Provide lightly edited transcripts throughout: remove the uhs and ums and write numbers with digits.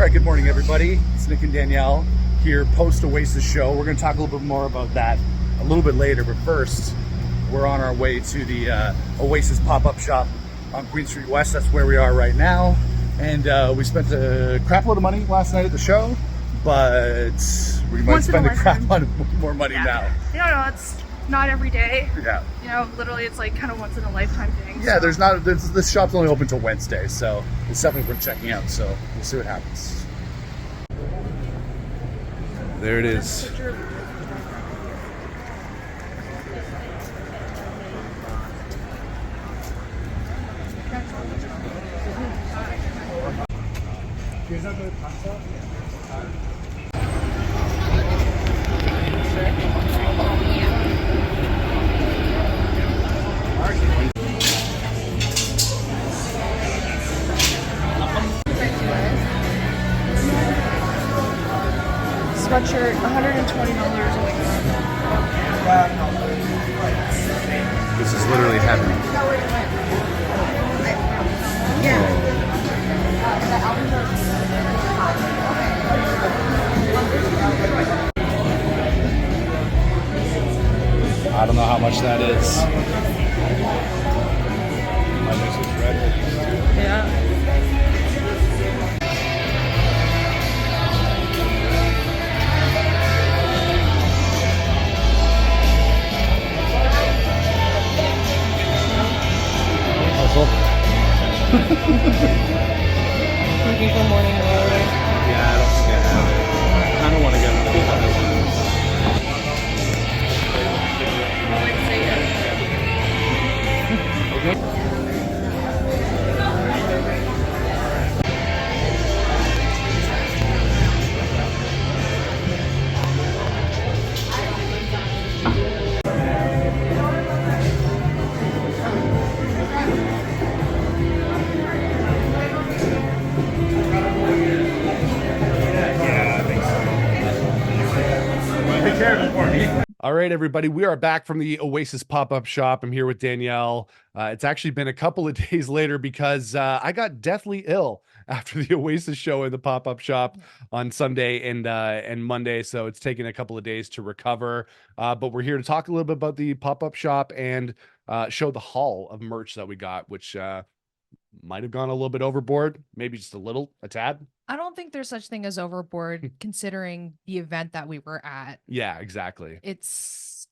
All right, good morning, everybody. It's Nick and Danielle here post Oasis show. We're going to talk a little bit more about that a little bit later, but first, we're on our way to the Oasis pop-up shop on Queen Street West. That's where we are right now. And we spent a crap load of money last night at the show, but we might spend a crap load more money now. No, it's not every day. Yeah. You know, literally it's like kind of once in a lifetime thing. Yeah, so. This shop's only open till Wednesday, so it's definitely worth checking out. So we'll see what happens. There it is. Sweatshirt, $120 a week. This is literally heaven. I don't know how much that is. Yeah. Looking for morning glory. Yeah, I don't think I have it. I kind of want to get another one. All right, everybody, we are back from the Oasis pop-up shop. I'm here with Danielle. It's actually been a couple of days later because I got deathly ill after the Oasis show in the pop-up shop on Sunday and Monday, so it's taken a couple of days to recover. But we're here to talk a little bit about the pop-up shop and show the haul of merch that we got, which might have gone a little bit overboard, maybe just a tad. I don't think there's such thing as overboard considering the event that we were at. Yeah, exactly. It's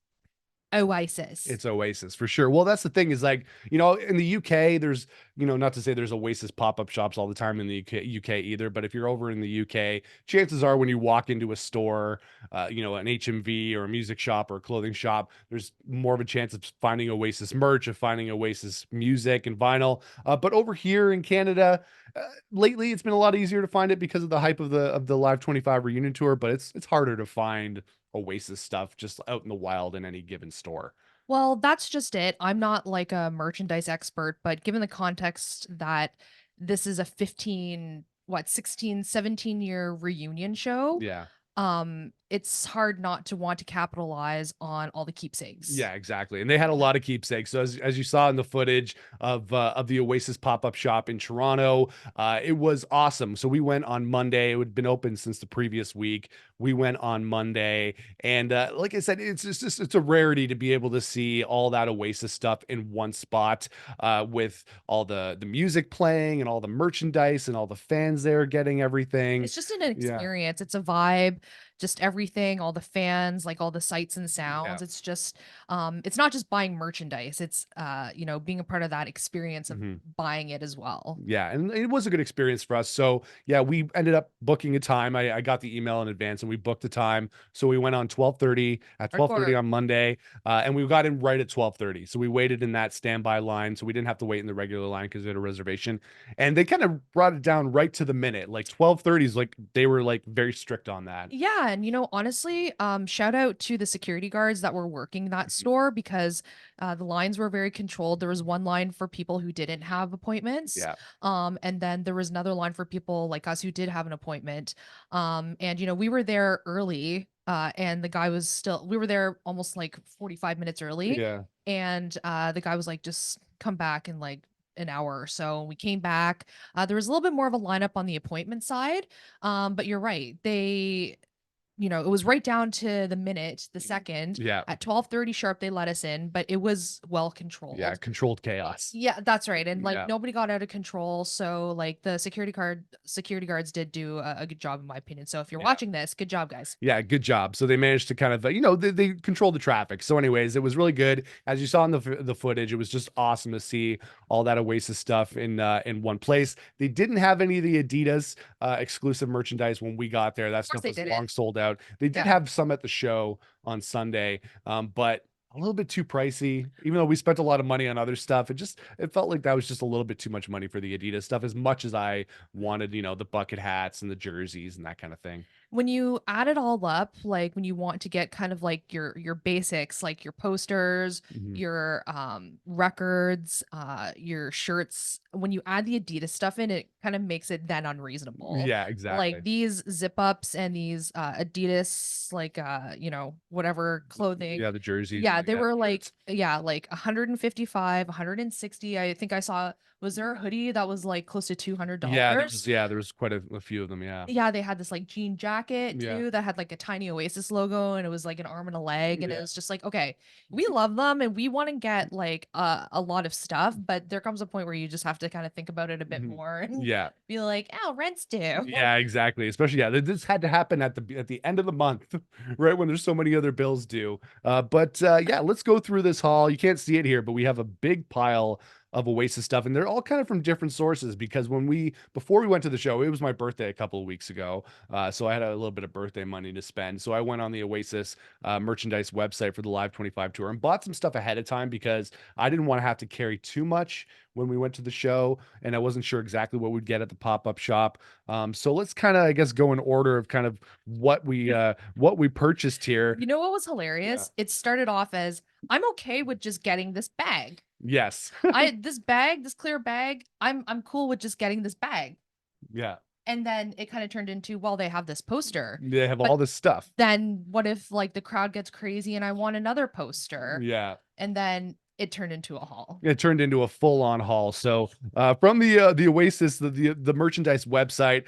Oasis. It's Oasis for sure. Well, that's the thing is like, you know, in the UK, there's, you know, not to say there's Oasis pop-up shops all the time in the UK either, but if you're over in the UK, chances are when you walk into a store, you know, an HMV or a music shop or a clothing shop, there's more of a chance of finding Oasis merch, of finding Oasis music and vinyl. But over here in Canada, lately it's been a lot easier to find it because of the hype of the Live 25 reunion tour, but it's harder to find Oasis stuff just out in the wild in any given store. Well, that's just it. I'm not like a merchandise expert, but given the context that this is a 16, 17-year reunion show, Yeah. it's hard not to want to capitalize on all the keepsakes. Yeah, exactly. And they had a lot of keepsakes. So as you saw in the footage of the Oasis pop-up shop in Toronto, it was awesome. So we went on Monday. It had been open since the previous week. We went on Monday, and like I said, it's a rarity to be able to see all that Oasis stuff in one spot, with all the music playing and all the merchandise and all the fans there getting everything. It's just an experience. Yeah. It's a vibe. Just everything, all the fans, like all the sights and sounds. Yeah. It's just, it's not just buying merchandise. It's, you know, being a part of that experience of buying it as well. Yeah. And it was a good experience for us. So yeah, we ended up booking a time. I got the email in advance and we booked a time. So we went on 12:30 at 12:30 on Monday. And we got in right at 12:30. So we waited in that standby line. So we didn't have to wait in the regular line because we had a reservation. And they kind of brought it down right to the minute. Like 12:30 is like, they were like very strict on that. Yeah. And, you know, honestly, shout out to the security guards that were working that store because the lines were very controlled. There was one line for people who didn't have appointments. Yeah. And then there was another line for people like us who did have an appointment. And, you know, we were there early. And the guy was we were there almost like 45 minutes early. Yeah. And the guy was like, just come back and like, an hour or so. We came back. There was a little bit more of a lineup on the appointment side. But you're right. It was right down to the minute, the second. Yeah. At 12:30 sharp, they let us in, but it was well Yeah. controlled. Controlled chaos. Yeah, that's right. And like Yeah. nobody got out of control. So like the security guards did do a good job in my opinion. So if you're Yeah. watching this, good job, guys. Yeah, good job. So they managed to kind of, they controlled the traffic. So, anyways, it was really good. As you saw in the footage, it was just awesome to see all that Oasis stuff in one place. They didn't have any of the Adidas exclusive merchandise when we got there. That Of course stuff they was didn't. long sold out. They did Yeah. have some at the show on Sunday, but a little bit too pricey. Even though we spent a lot of money on other stuff, it felt like that was just a little bit too much money for the Adidas stuff. As much as I wanted, the bucket hats and the jerseys and that kind of thing. When you add it all up, like when you want to get kind of like your basics, like your posters, Mhm. your records, your shirts, when you add the Adidas stuff in, it kind of makes it then unreasonable. Yeah, Like exactly. these zip ups and these Adidas, like whatever clothing. Yeah, the jerseys, Yeah, they yeah, were like, shirts. yeah, like 155, 160. I think I saw, was there a hoodie that was like close to Yeah, $200? there was quite a few of them, yeah. Yeah, they had this like jean jacket Yeah. too that had like a tiny Oasis logo and it was like an arm and a leg and it Yeah. was just like, okay, we love them and we want to get like a lot of stuff, but there comes a point where you just have to kind of think about it a bit Mhm. more and Yeah. be like, oh, rent's due. Yeah, exactly. Especially, yeah, this had to happen at the end of the month, right when there's so many other bills due. But yeah, let's go through this haul. You can't see it here, but we have a big pile of Oasis stuff, and they're all kind of from different sources because before we went to the show, it was my birthday a couple of weeks ago. So I had a little bit of birthday money to spend. So I went on the Oasis merchandise website for the Live 25 tour and bought some stuff ahead of time because I didn't want to have to carry too much when we went to the show, and I wasn't sure exactly what we'd get at the pop-up shop. So let's kind of, I guess, go in order of kind of what we purchased here. You know what was Yeah. hilarious? It started off as I'm okay with just getting this bag. Yes. This clear bag, I'm cool with just getting this bag. Yeah. And then it kind of turned into, well, they have this poster. They have But all this stuff. then what if like the crowd gets crazy and I want another poster? Yeah. And then it turned into a haul. It turned into a full-on haul. So from the Oasis, the merchandise website,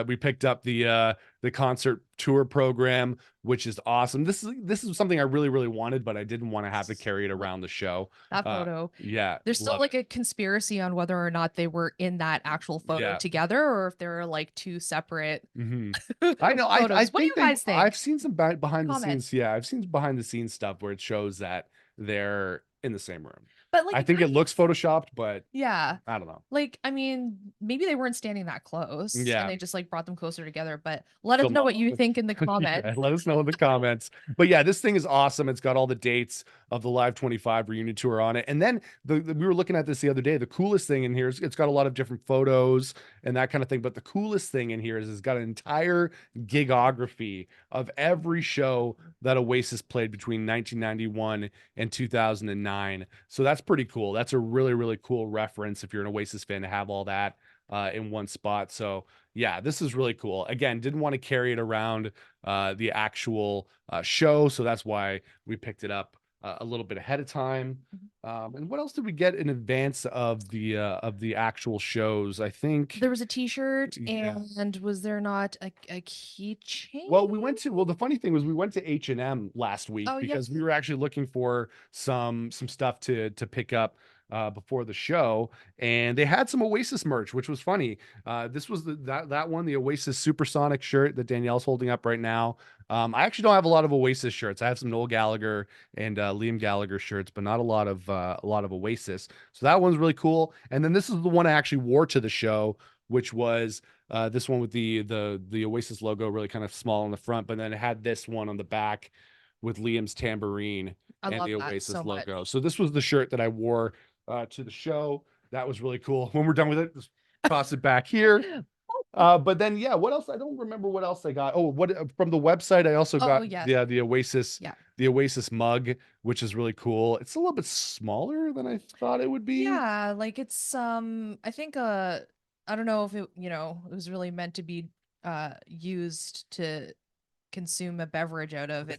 we picked up the concert tour program, which is awesome. This is something I really, really wanted, but I didn't want to have to carry it around the show. That photo. Yeah, There's still love like a conspiracy on whether or not they were in that actual photo Yeah. together or if they're like two separate it. I know. I photos. What do think you guys think? I've seen some behind the Comment. scenes. Yeah, I've seen behind the scenes stuff where it shows that they're in the same room. But like I think it looks photoshopped, but yeah. I don't know. Like, I mean, maybe they weren't standing that close Yeah. and they just like brought them closer together, but let us Still know not what you love think in the comment. Yeah, let us know in the comments. But yeah, this thing is awesome. It's got all the dates of the Live 25 reunion tour on it. And then we were looking at this the other day. The coolest thing in here is it's got a lot of different photos and that kind of thing. But the coolest thing in here is it's got an entire gigography of every show that Oasis played between 1991 and 2009. So that's pretty cool. That's a really, really cool reference if you're an Oasis fan to have all that in one spot. So yeah, this is really cool. Again, didn't want to carry it around the actual show, so that's why we picked it up a little bit ahead of time. And what else did we get in advance of the actual shows? I think There was a t-shirt Yeah. and was there not a keychain? Well, the funny thing was we went to H&M last week Oh, yeah. because we were actually looking for some stuff to pick up before the show, and they had some Oasis merch, which was funny. This was that one, the Oasis Supersonic shirt that Danielle's holding up right now. I actually don't have a lot of Oasis shirts. I have some Noel Gallagher and Liam Gallagher shirts, but not a lot of Oasis. So that one's really cool. And then this is the one I actually wore to the show, which was this one with the Oasis logo really kind of small on the front, but then it had this one on the back with Liam's tambourine I and love the that Oasis so much. logo. So this was the shirt that I wore to the show. That was really cool. When we're done with it, just toss it back here. But then yeah, what else? I don't remember what else I got. Oh, what from the website? I also got yes. the Oasis Yeah. the Oasis mug, which is really cool. It's a little bit smaller than I thought it would be. Yeah, like it's I think I don't know if it it was really meant to be used to consume a beverage out of.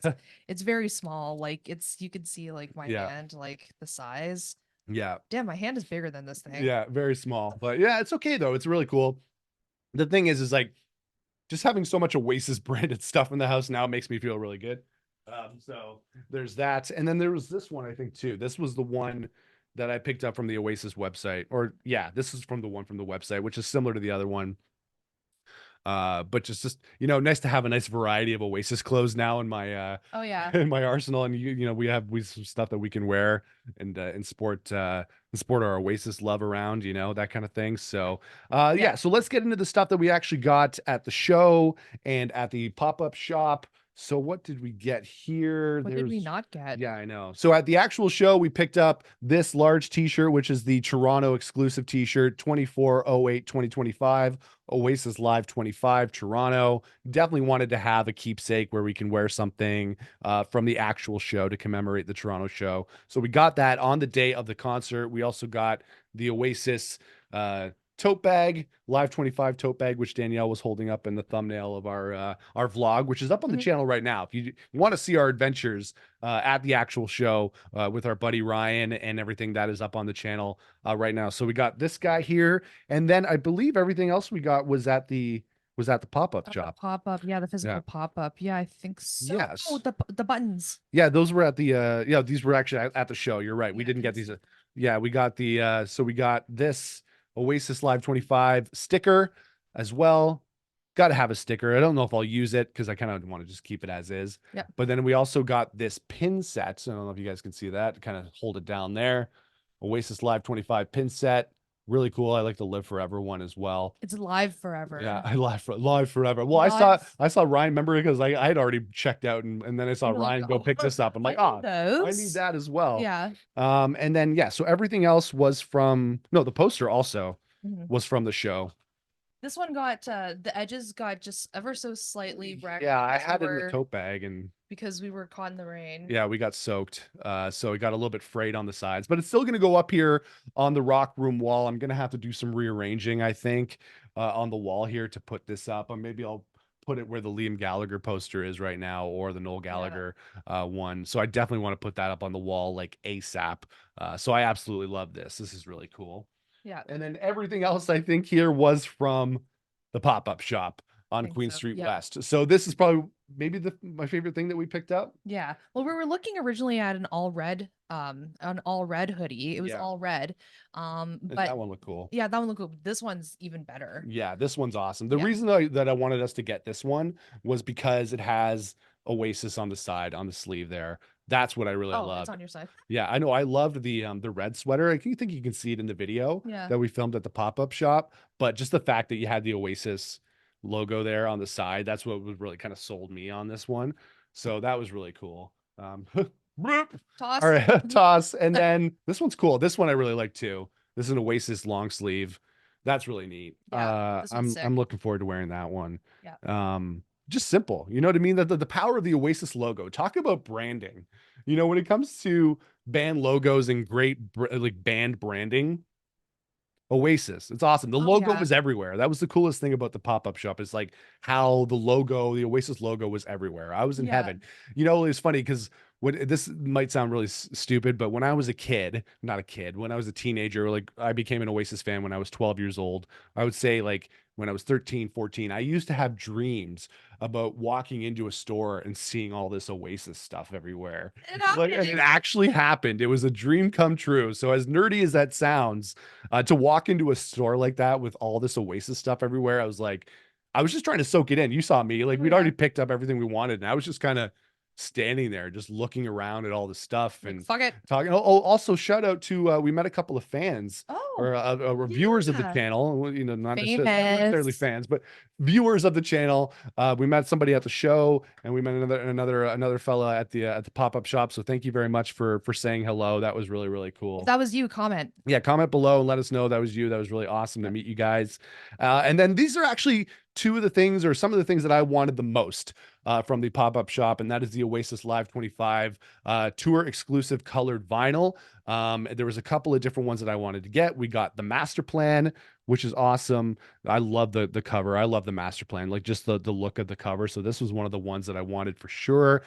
It's very small, like you could see like my Yeah. hand, like the size. Yeah. Damn, my hand is bigger than this thing. Yeah, very small. But yeah, it's okay though. It's really cool. The thing is like just having so much Oasis branded stuff in the house now makes me feel really good. So there's that. And then there was this one, I think, too. This was the one that I picked up from the Oasis website. Or yeah, this is from the one from the website, which is similar to the other one. But just nice to have a nice variety of Oasis clothes now in my Oh yeah. in my arsenal. And we some stuff that we can wear and sport our Oasis love around, that kind of thing. So Yeah. so let's get into the stuff that we actually got at the show and at the pop-up shop. So what did we get here? What did we not get? Yeah, I know. So at the actual show, we picked up this large t-shirt, which is the Toronto exclusive t-shirt, 24/08/2025, Oasis Live 25, Toronto. Definitely wanted to have a keepsake where we can wear something from the actual show to commemorate the Toronto show. So we got that on the day of the concert. We also got the Oasis tote bag, Live 25 tote bag, which Danielle was holding up in the thumbnail of our vlog, which is up on the channel right now. If you want to see our adventures at the actual show with our buddy Ryan and everything, that is up on the channel right now. So we got this guy here, and then I believe everything else we got was at the pop-up shop. Pop-up, yeah, the physical pop-up. Yeah, I think so. Yes. Oh, the buttons. Yeah, those were at the these were actually at the show. You're right. We didn't get these. Yeah, we got the so we got this Oasis Live 25 sticker as well. Got to have a sticker. I don't know if I'll use it because I kind of want to just keep it as is. Yeah. But then we also got this pin set. So I don't know if you guys can see that. Kind of hold it down there. Oasis Live 25 pin set. Really cool. I like the Live Forever one as well. It's live forever. Yeah, I live forever. Well, I saw Ryan, remember, because I had already checked out and then I saw Ryan go pick this up. I'm like, oh, I need that as well. Yeah. And then so everything else was from the poster also was from the show. This one got the edges got just ever so slightly wrecked. Yeah, I had it in the tote bag and because we were caught in the rain. Yeah, we got soaked. So it got a little bit frayed on the sides, but it's still going to go up here on the rock room wall. I'm going to have to do some rearranging, I think, on the wall here to put this up. Or maybe I'll put it where the Liam Gallagher poster is right now or the Noel Gallagher one. So I definitely want to put that up on the wall like ASAP. So I absolutely love this. This is really cool. Yeah. And then everything else I think here was from the pop-up shop on Queen Street West. So this is probably maybe my favorite thing that we picked up. Yeah. Well, we were looking originally at an all red hoodie. It was all red. But that one looked cool. Yeah, that one looked cool. This one's even better. Yeah, this one's awesome. The reason that I wanted us to get this one was because it has Oasis on the side, on the sleeve there. That's what I really love. It's on your side. Yeah, I know. I loved the red sweater. I think you can see it in the video that we filmed at the pop-up shop. But just the fact that you had the Oasis logo there on the side, that's what was really kind of sold me on this one. So that was really cool. Toss. All right, toss. And then this one's cool. This one I really like too. This is an Oasis long sleeve. That's really neat. Yeah, I'm looking forward to wearing that one. Yeah. Just simple. You know what I mean? The power of the Oasis logo. Talk about branding. When it comes to band logos and great like band branding, Oasis. It's awesome. The logo was everywhere. That was the coolest thing about the pop-up shop is like how the Oasis logo was everywhere. I was in heaven. It's funny because this might sound really stupid, but when I was a kid, not a kid, when I was a teenager, like I became an Oasis fan when I was 12 years old. I would say like when I was 13, 14, I used to have dreams about walking into a store and seeing all this Oasis stuff everywhere. It actually happened. It was a dream come true. So as nerdy as that sounds, to walk into a store like that with all this Oasis stuff everywhere, I was just trying to soak it in. You saw me, like we'd already picked up everything we wanted, and I was just kind of standing there just looking around at all the stuff and fuck it, talking. Also shout out to we met a couple of fans or viewers of the channel, not necessarily fans, but viewers of the channel. We met somebody at the show and we met another fella at the pop-up shop. So thank you very much for saying hello. That was really, really cool. If that was you, comment. Yeah, comment below and let us know that was you. That was really awesome to meet you guys. And then these are actually two of the things or some of the things that I wanted the most from the pop-up shop, and that is the Oasis Live 25 tour exclusive colored vinyl. There was a couple of different ones that I wanted to get. We got the master plan, which is awesome. I love the cover. I love the master plan, like just the look of the cover. So this was one of the ones that I wanted for sure.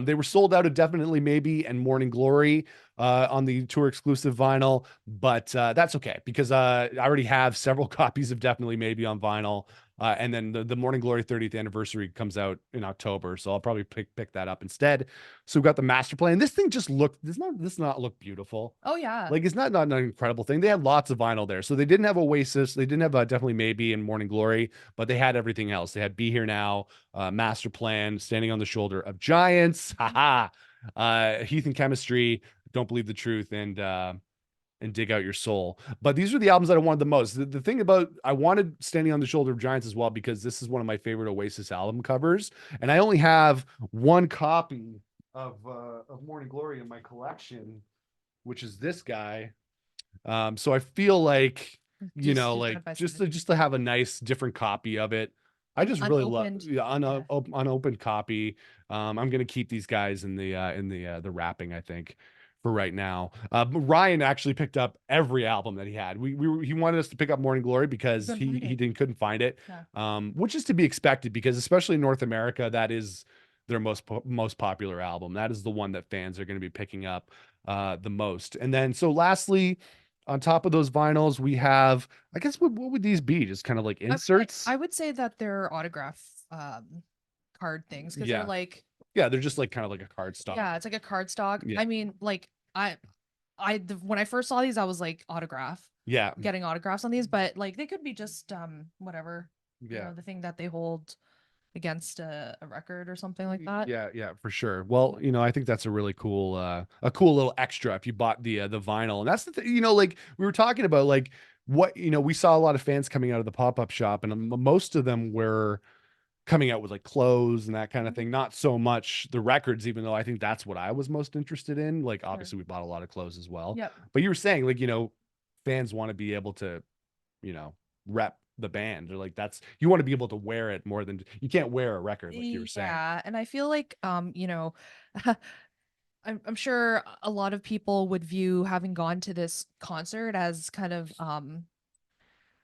They were sold out of Definitely Maybe and Morning Glory on the tour exclusive vinyl, but that's okay because I already have several copies of Definitely Maybe on vinyl. And then the Morning Glory 30th anniversary comes out in October, so I'll probably pick that up instead. So we've got the master plan. This thing just does not look beautiful. Oh yeah. Like it's not an incredible thing. They had lots of vinyl there, so they didn't have Oasis, they didn't have Definitely Maybe and Morning Glory, but they had everything else. They had Be Here Now, Master Plan, Standing on the Shoulder of Giants, haha, Heath and Chemistry, Don't Believe the Truth, and Dig Out Your Soul. But these are the albums that I wanted the most. The thing about I wanted Standing on the Shoulder of Giants as well because this is one of my favorite Oasis album covers, and I only have one copy of Morning Glory in my collection, which is this guy. So I feel like like just to have a nice different copy of it. I just really love unopened copy. I'm gonna keep these guys in the wrapping, I think, for right now. But Ryan actually picked up every album that he had. He wanted us to pick up Morning Glory because he couldn't find it. Yeah. Which is to be expected because especially in North America, that is their most popular album. That is the one that fans are going to be picking up the most. And then so lastly, on top of those vinyls, we have, I guess, what would these be? Just kind of like inserts? I would say that they're autograph card things because they're like, yeah, they're just like kind of like a card stock. Yeah, it's like a card stock. Yeah. I mean, like when I first saw these, I was like getting autographs on these, but like they could be just whatever, the thing that they hold against a record or something like that. Yeah, for sure. Well, I think that's a really cool little extra if you bought the vinyl. And that's the thing, like we were talking about, like what, we saw a lot of fans coming out of the pop-up shop, and most of them were coming out with like clothes and that kind of thing. Not so much the records, even though I think that's what I was most interested in. Like obviously we bought a lot of clothes as well. Yep. But you were saying like, fans want to be able to, rep the band, or like you want to be able to wear it more than you can't wear a record, like you were saying. Yeah, and I feel like I'm sure a lot of people would view having gone to this concert as kind of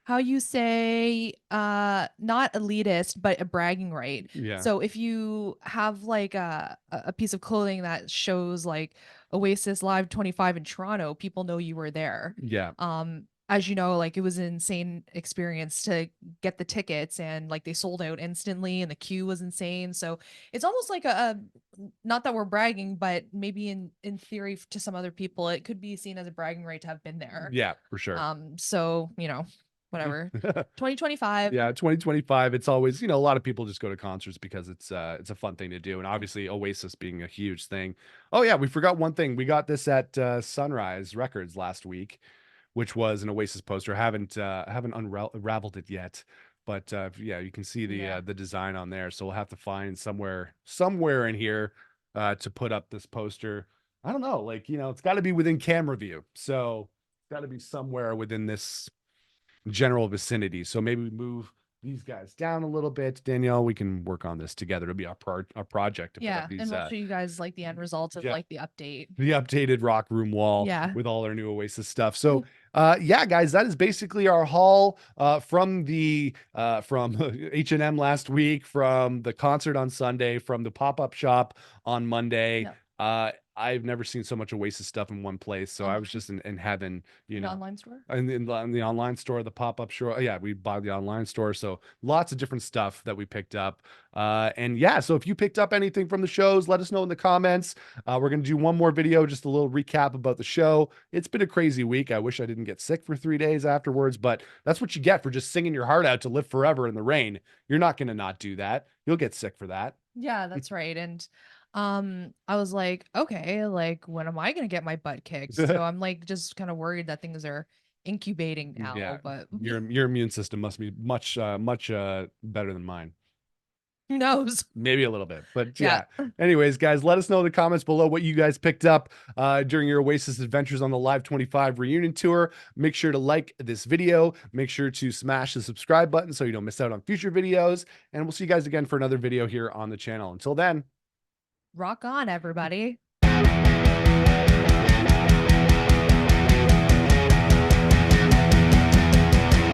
how you say not elitist but a bragging right. Yeah. So if you have like a piece of clothing that shows like Oasis Live 25 in Toronto, people know you were there. Yeah. As you know, like it was an insane experience to get the tickets, and like they sold out instantly and the queue was insane. So it's almost like a not that we're bragging, but maybe in theory to some other people it could be seen as a bragging right to have been there. Yeah, for sure. So whatever. 2025. Yeah, 2025. It's always, a lot of people just go to concerts because it's a fun thing to do. And obviously Oasis being a huge thing. Oh yeah, we forgot one thing. We got this at Sunrise Records last week, which was an Oasis poster. Haven't unraveled it yet, but yeah, you can see the design on there. So we'll have to find somewhere in here to put up this poster. I don't know, like it's got to be within camera view, so it's got to be somewhere within this general vicinity. So maybe we move these guys down a little bit. Danielle, we can work on this together. It'll be our project. Yeah, and we'll show you guys like the end results of like the updated rock room wall with all our new Oasis stuff. So yeah, guys, that is basically our haul from the from H&M last week, from the concert on Sunday, from the pop-up shop on Monday. I've never seen so much Oasis stuff in one place. So I was just in heaven, the online store, and in the online store, the pop-up store. Yeah, we bought the online store. So lots of different stuff that we picked up. And yeah, so if you picked up anything from the shows, let us know in the comments. We're going to do one more video, just a little recap about the show. It's been a crazy week. I wish I didn't get sick for 3 days afterwards, but that's what you get for just singing your heart out to Live Forever in the Rain. You're not going to not do that. You'll get sick for that. Yeah, that's right. And I was like, okay, like when am I gonna get my butt kicked? So I'm like just kind of worried that things are incubating now. Yeah, but your immune system must be much better than mine. Who knows? Maybe a little bit, but yeah. Anyways, guys, let us know in the comments below what you guys picked up during your Oasis adventures on the Live 25 reunion tour. Make sure to like this video. Make sure to smash the subscribe button so you don't miss out on future videos. And we'll see you guys again for another video here on the channel. Until then, rock on, everybody.